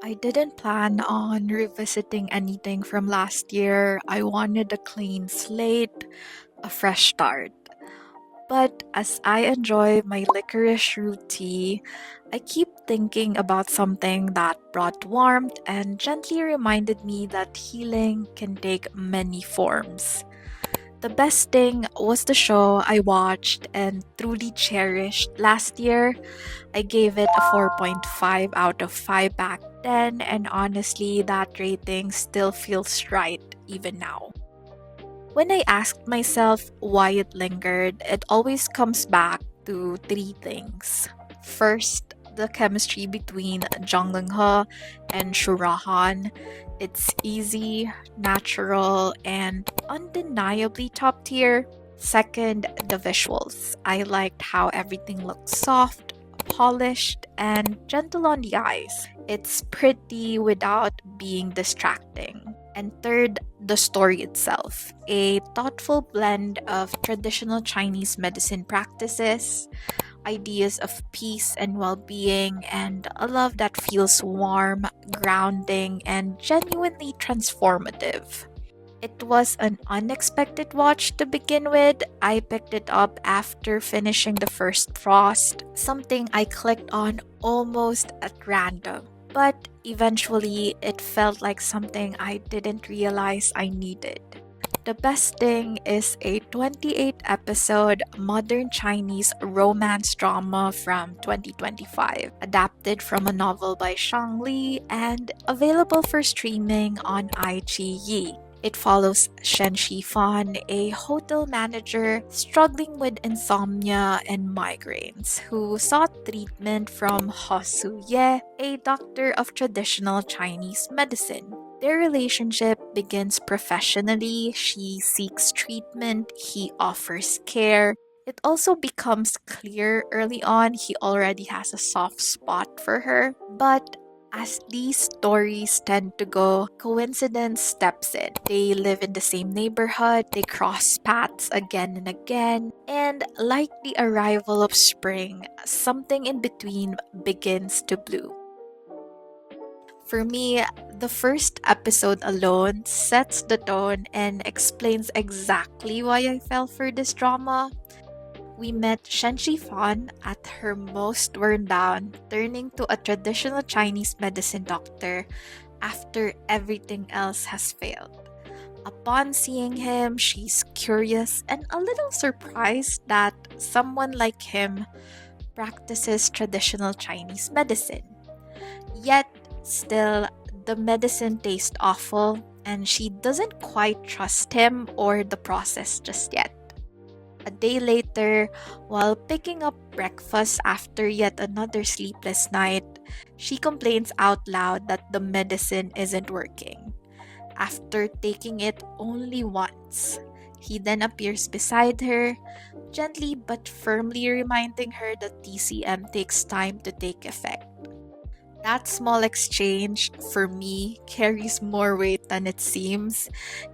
I didn't plan on revisiting anything from last year. I wanted a clean slate, a fresh start. But as I enjoy my licorice root tea, I keep thinking about something that brought warmth and gently reminded me that healing can take many forms. The best thing was the show I watched and truly cherished last year. I gave it a 4.5 out of 5 back then, and honestly, that rating still feels right even now. When I asked myself why it lingered, it always comes back to three things. First, the chemistry between Zhang Ling He and Xu Ruohan. It's easy, natural, and undeniably top tier. Second, the visuals. I liked how everything looked soft, polished, and gentle on the eyes. It's pretty without being distracting. And third, the story itself. A thoughtful blend of traditional Chinese medicine practices, ideas of peace and well being, and a love that feels warm, grounding, and genuinely transformative. It was an unexpected watch to begin with. I picked it up after finishing the first Frost, something I clicked on almost at random. But eventually, it felt like something I didn't realize I needed. The best thing is a 28 episode modern Chinese romance drama from 2025, adapted from a novel by Zhang Li and available for streaming on iQIYI. It follows Shen Shifan, a hotel manager struggling with insomnia and migraines, who sought treatment from Su Ye, a doctor of traditional Chinese medicine. Their relationship begins professionally. She seeks treatment, he offers care. It also becomes clear early on he already has a soft spot for her, but as these stories tend to go, coincidence steps in. They live in the same neighborhood, they cross paths again and again, and like the arrival of spring, something in between begins to bloom. For me, the first episode alone sets the tone and explains exactly why I fell for this drama. We met Shen Shifan at her most worn down, turning to a traditional Chinese medicine doctor after everything else has failed. Upon seeing him, she's curious and a little surprised that someone like him practices traditional Chinese medicine. Yet, still, the medicine tastes awful, and she doesn't quite trust him or the process just yet. A day later, while picking up breakfast after yet another sleepless night, she complains out loud that the medicine isn't working. After taking it only once, he then appears beside her, gently but firmly reminding her that TCM takes time to take effect. That small exchange, for me, carries more weight than it seems.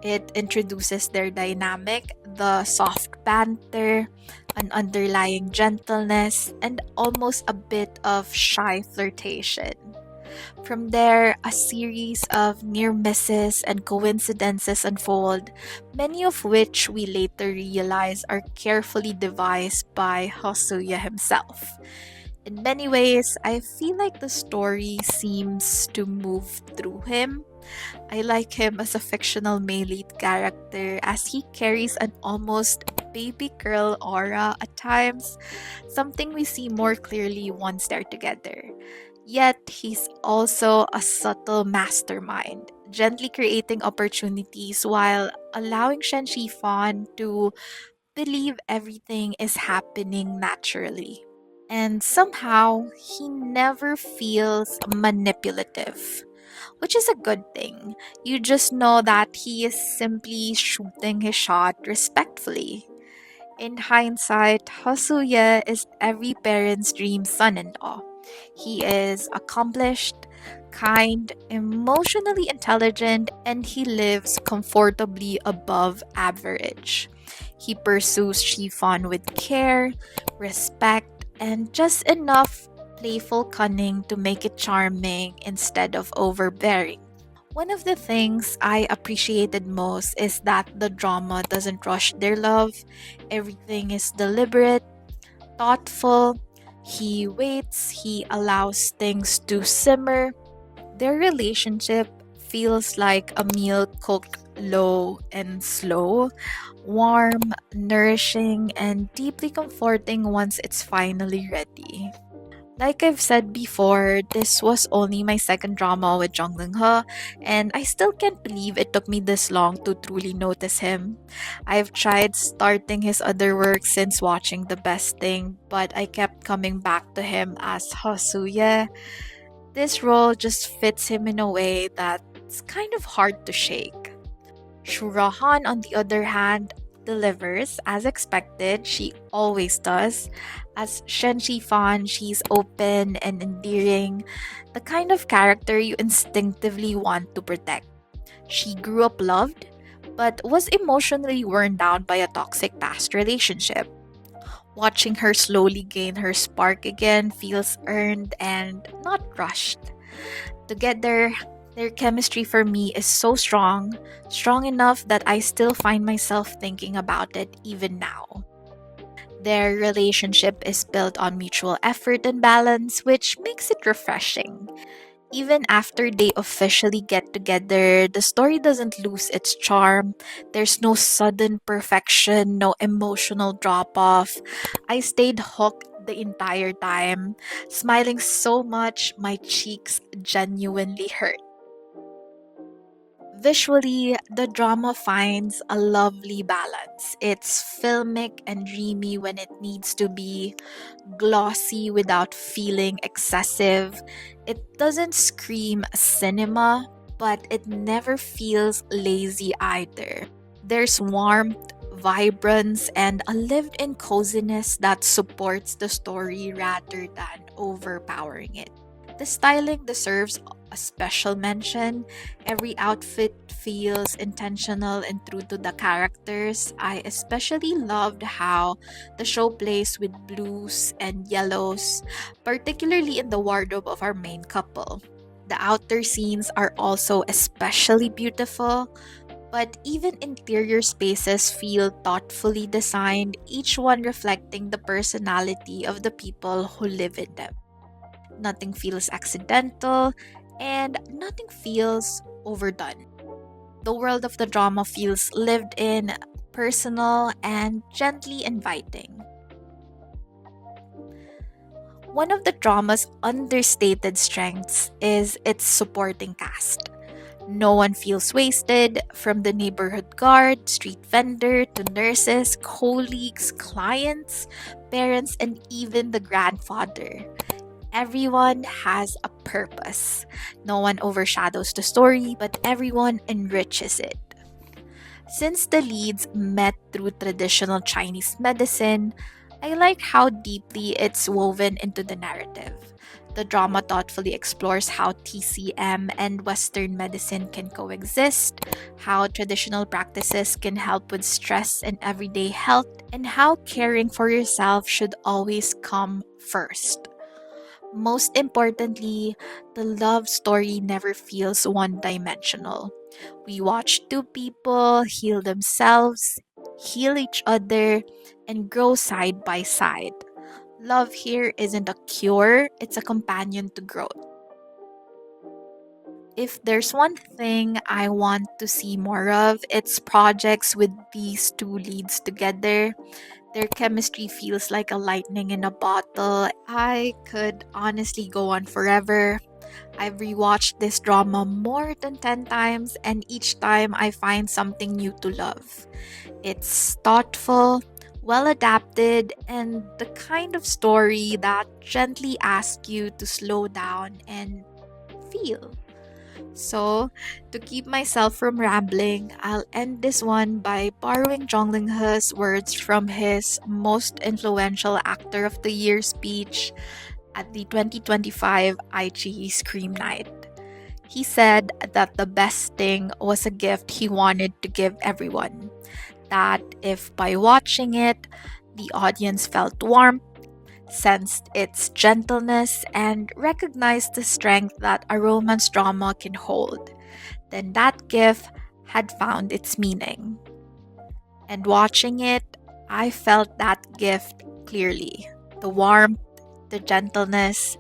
It introduces their dynamic, the soft banter, an underlying gentleness, and almost a bit of shy flirtation. From there, a series of near misses and coincidences unfold, many of which we later realize are carefully devised by Hosoya himself. In many ways, I feel like the story seems to move through him. I like him as a fictional male lead character as he carries an almost baby girl aura at times, something we see more clearly once they're together. Yet, he's also a subtle mastermind, gently creating opportunities while allowing Shen Shifan to believe everything is happening naturally. And somehow, he never feels manipulative, which is a good thing. You just know that he is simply shooting his shot respectfully. In hindsight, Hosuya is every parent's dream son in law. He is accomplished, kind, emotionally intelligent, and he lives comfortably above average. He pursues Shifan with care, respect, and just enough playful cunning to make it charming instead of overbearing. One of the things I appreciated most is that the drama doesn't rush their love. Everything is deliberate, thoughtful. He waits, he allows things to simmer. Their relationship feels like a meal cooked low and slow, warm, nourishing, and deeply comforting once it's finally ready. Like I've said before, this was only my second drama with Zhang Ling He, and I still can't believe it took me this long to truly notice him. I've tried starting his other work since watching The Best Thing, but I kept coming back to him as Hosuye. This role just fits him in a way that's kind of hard to shake. Xu Ruohan, on the other hand, delivers as expected. She always does. As Shen Shifan, she's open and endearing, the kind of character you instinctively want to protect. She grew up loved, but was emotionally worn down by a toxic past relationship. Watching her slowly gain her spark again feels earned and not rushed. Together, their chemistry for me is so strong, strong enough that I still find myself thinking about it even now. Their relationship is built on mutual effort and balance, which makes it refreshing. Even after they officially get together, the story doesn't lose its charm. There's no sudden perfection, no emotional drop off. I stayed hooked the entire time, smiling so much my cheeks genuinely hurt. Visually, the drama finds a lovely balance. It's filmic and dreamy when it needs to be, glossy without feeling excessive. It doesn't scream cinema, but it never feels lazy either. There's warmth, vibrance, and a lived in coziness that supports the story rather than overpowering it. The styling deserves a special mention. Every outfit feels intentional and true to the characters. I especially loved how the show plays with blues and yellows, particularly in the wardrobe of our main couple. The outer scenes are also especially beautiful, but even interior spaces feel thoughtfully designed, each one reflecting the personality of the people who live in them. Nothing feels accidental, and nothing feels overdone. The world of the drama feels lived in, personal, and gently inviting. One of the drama's understated strengths is its supporting cast. No one feels wasted, from the neighborhood guard, street vendor, to nurses, colleagues, clients, parents, and even the grandfather. Everyone has a purpose. No one overshadows the story, but everyone enriches it. Since the leads met through traditional Chinese medicine, I like how deeply it's woven into the narrative. The drama thoughtfully explores how TCM and Western medicine can coexist, how traditional practices can help with stress and everyday health, and how caring for yourself should always come first. Most importantly, the love story never feels one dimensional. We watch two people heal themselves, heal each other, and grow side by side. Love here isn't a cure, it's a companion to growth. If there's one thing I want to see more of, it's projects with these two leads together. Their chemistry feels like a lightning in a bottle. I could honestly go on forever. I've rewatched this drama more than 10 times, and each time I find something new to love. It's thoughtful, well adapted, and the kind of story that gently asks you to slow down and feel. So, to keep myself from rambling, I'll end this one by borrowing Zhang Ling He's words from his most influential actor of the year speech at the 2025 iQIYI Scream Night. He said that the best thing was a gift he wanted to give everyone. That if by watching it, the audience felt warmth, sensed its gentleness, and recognized the strength that a romance drama can hold, then that gift had found its meaning. And watching it, I felt that gift clearly: the warmth, the gentleness,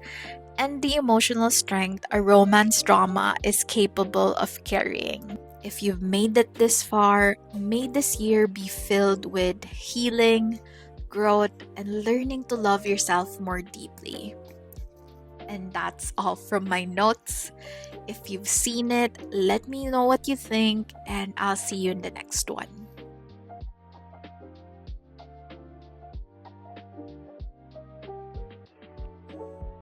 and the emotional strength a romance drama is capable of carrying. If you've made it this far, may this year be filled with healing, growth, and learning to love yourself more deeply. And that's all from my notes. If you've seen it, let me know what you think, and I'll see you in the next one.